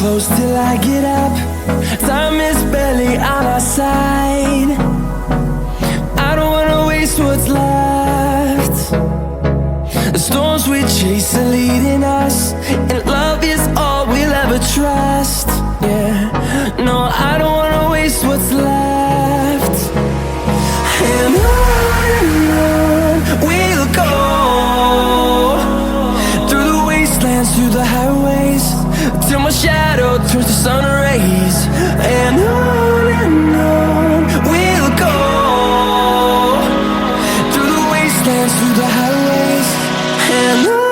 close till I get up. Time is barely on our side. I don't wanna waste what's left. The storms we chase are leading us, and love is all we'll ever trust. Yeah, no, I don't wanna waste what's left. And on we'll go, through the wastelands, through the highways, till my shadow turns to sun rays. And on we'll go, through the wastelands, through the highways, and on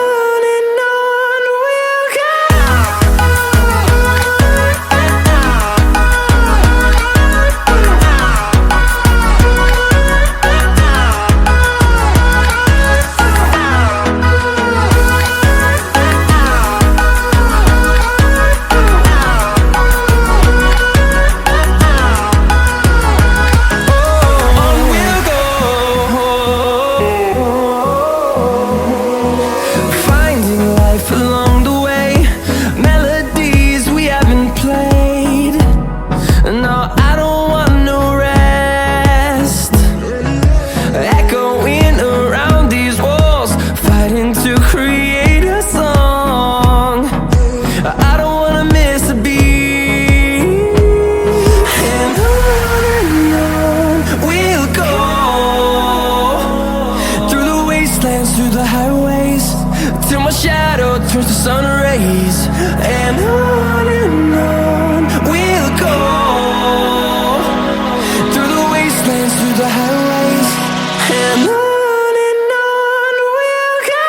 we'll go. Through the highways, till my shadow turns to sun rays. And on we'll go, through the wastelands, through the highways, and on we'll go.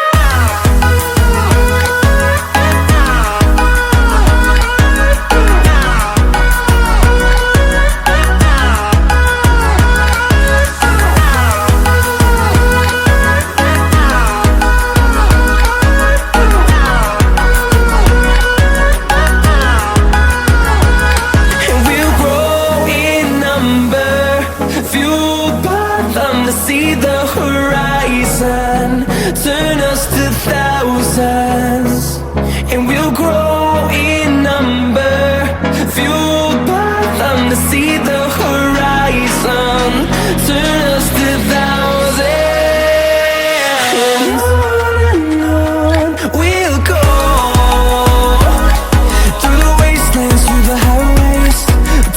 See the horizon turn us to thousands, and we'll grow in number, fueled by them. To see the horizon turn us to thousands, and on we'll go, through the wastelands, through the highways,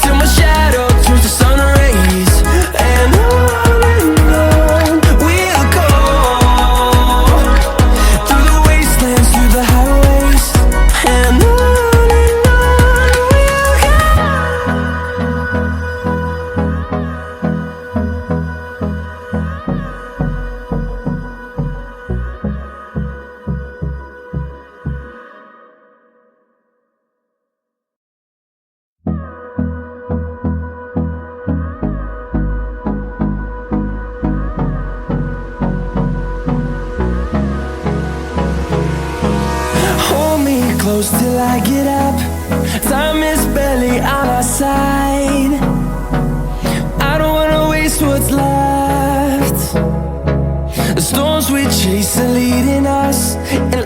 till my shadow turns to sun rays. And close till I get up. Time is barely on our side. I don't wanna waste what's left. The storms we chase are leading us, and